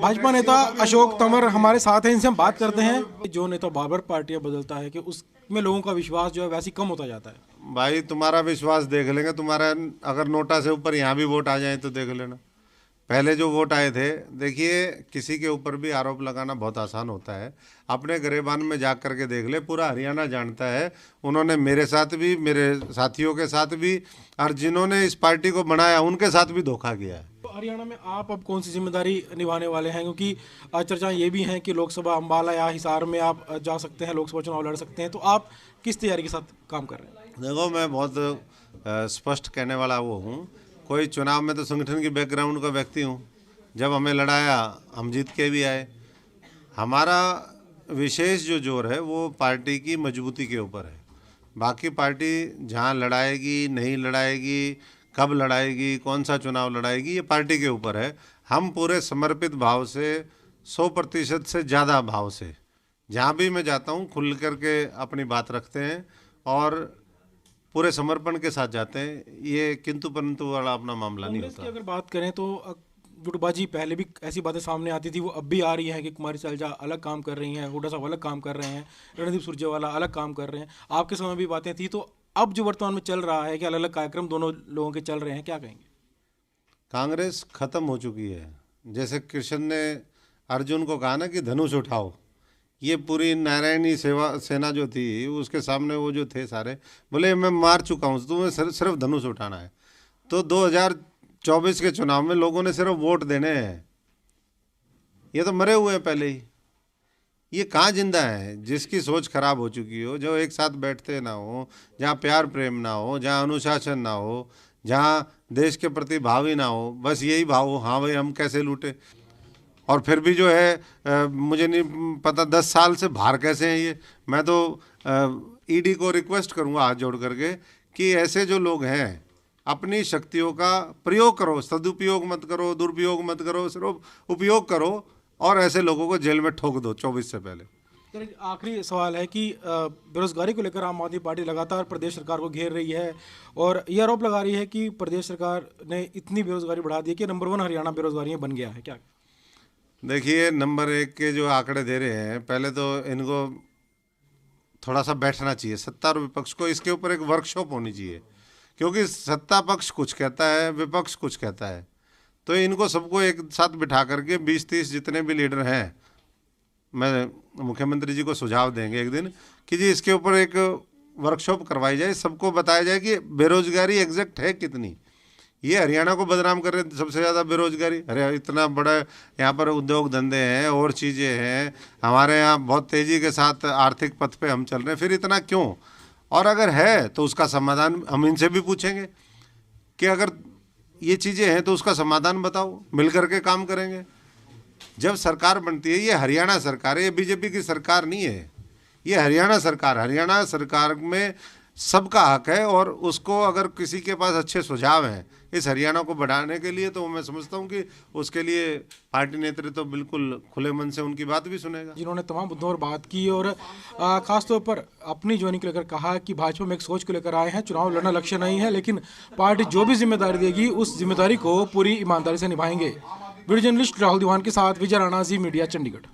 भाजपा नेता अशोक तंवर हमारे साथ हैं, इनसे हम बात करते हैं। जो नेता बार बार पार्टियां बदलता है कि उसमें लोगों का विश्वास जो है वैसे ही कम होता जाता है। भाई तुम्हारा विश्वास देख लेंगे, तुम्हारा अगर नोटा से ऊपर यहाँ भी वोट आ जाए तो देख लेना। पहले जो वोट आए थे, देखिए किसी के ऊपर भी आरोप लगाना बहुत आसान होता है। अपने गिरेबान में जा कर के देख ले, पूरा हरियाणा जानता है। उन्होंने मेरे साथ भी, मेरे साथियों के साथ भी, और जिन्होंने इस पार्टी को बनाया उनके साथ भी धोखा किया है। तो हरियाणा में आप अब कौन सी जिम्मेदारी निभाने वाले हैं, क्योंकि चर्चाएं ये भी हैं कि लोकसभा अम्बाला या हिसार में आप जा सकते हैं, लोकसभा चुनाव लड़ सकते हैं, तो आप किस तैयारी के साथ काम कर रहे हैं? देखो, मैं बहुत स्पष्ट कहने वाला वो हूँ। कोई चुनाव में तो संगठन की बैकग्राउंड का व्यक्ति हूँ। जब हमें लड़ाया हम जीत के भी आए। हमारा विशेष जो जोर है वो पार्टी की मजबूती के ऊपर है। बाकी पार्टी जहाँ लड़ाएगी, नहीं लड़ाएगी, कब लड़ाएगी, कौन सा चुनाव लड़ाएगी, ये पार्टी के ऊपर है। हम पूरे समर्पित भाव से, 100% से ज़्यादा भाव से जहाँ भी मैं जाता हूँ खुल करके अपनी बात रखते हैं और पूरे समर्पण के साथ जाते हैं। ये किंतु परंतु वाला अपना मामला नहीं कांग्रेस की होता। अगर बात करें तो गुटबाजी पहले भी ऐसी बातें सामने आती थी, वो अब भी आ रही है कि कुमारी सैलजा अलग काम कर रही हैं, हुड्डा साहब अलग काम कर रहे हैं, रणदीप सुरजेवाला अलग काम कर रहे हैं। आपके समय भी बातें थी, तो अब जो वर्तमान में चल रहा है कि अलग अलग कार्यक्रम दोनों लोगों के चल रहे हैं, क्या कहेंगे? कांग्रेस खत्म हो चुकी है। जैसे कृष्ण ने अर्जुन को कहा ना कि धनुष उठाओ, ये पूरी नारायणी सेवा सेना जो थी उसके सामने वो जो थे सारे बोले मैं मार चुका हूँ, तुम्हें सिर्फ धनुष उठाना है। तो 2024 के चुनाव में लोगों ने सिर्फ वोट देने हैं। ये तो मरे हुए हैं पहले ही। ये कहाँ जिंदा है? जिसकी सोच खराब हो चुकी हो, जो एक साथ बैठते ना हो, जहाँ प्यार प्रेम ना हो, जहाँ अनुशासन ना हो, जहाँ देश के प्रति भाव ही ना हो, बस यही भाव हो, हाँ भाई हम कैसे लूटे। और फिर भी जो है मुझे नहीं पता 10 साल से बाहर कैसे हैं ये। मैं तो ईडी को रिक्वेस्ट करूँगा हाथ जोड़ करके कि ऐसे जो लोग हैं अपनी शक्तियों का प्रयोग करो, सदुपयोग मत करो, दुरुपयोग मत करो, सिर्फ उपयोग करो और ऐसे लोगों को जेल में ठोक दो 24 से पहले। सर, एक आखिरी सवाल है कि बेरोजगारी को लेकर आम आदमी पार्टी लगातार प्रदेश सरकार को घेर रही है और ये आरोप लगा रही है कि प्रदेश सरकार ने इतनी बेरोजगारी बढ़ा दी है कि नंबर 1 हरियाणा बेरोजगारी में बन गया है। क्या? देखिए, नंबर 1 के जो आंकड़े दे रहे हैं, पहले तो इनको थोड़ा सा बैठना चाहिए सत्ता और विपक्ष को। इसके ऊपर एक वर्कशॉप होनी चाहिए, क्योंकि सत्ता पक्ष कुछ कहता है, विपक्ष कुछ कहता है। तो इनको सबको एक साथ बिठा करके 20-30 जितने भी लीडर हैं, मैं मुख्यमंत्री जी को सुझाव देंगे एक दिन कि जी इसके ऊपर एक वर्कशॉप करवाई जाए, सबको बताया जाए कि बेरोजगारी एग्जैक्ट है कितनी। ये हरियाणा को बदनाम कर रहे हैं सबसे ज़्यादा बेरोजगारी। अरे इतना बड़ा यहाँ पर उद्योग धंधे हैं और चीज़ें हैं, हमारे यहाँ बहुत तेज़ी के साथ आर्थिक पथ पे हम चल रहे हैं, फिर इतना क्यों? और अगर है तो उसका समाधान हम इनसे भी पूछेंगे कि अगर ये चीज़ें हैं तो उसका समाधान बताओ, मिल करके काम करेंगे। जब सरकार बनती है, ये हरियाणा सरकार है, ये बीजेपी की सरकार नहीं है, ये हरियाणा सरकार। हरियाणा सरकार में सबका हक है और उसको अगर किसी के पास अच्छे सुझाव हैं इस हरियाणा को बढ़ाने के लिए, तो मैं समझता हूँ कि उसके लिए पार्टी नेतृत्व तो बिल्कुल खुले मन से उनकी बात भी सुनेगा। जिन्होंने तमाम मुद्दों पर बात की और खासतौर पर अपनी ज्वाइनिंग को लेकर कहा कि भाजपा में एक सोच को लेकर आए हैं, चुनाव लड़ना लक्ष्य नहीं है, लेकिन पार्टी जो भी जिम्मेदारी देगी उस जिम्मेदारी को पूरी ईमानदारी से निभाएंगे। वीडियो जर्नलिस्ट राहुल दीवान के साथ विजय राणा, जी मीडिया, चंडीगढ़।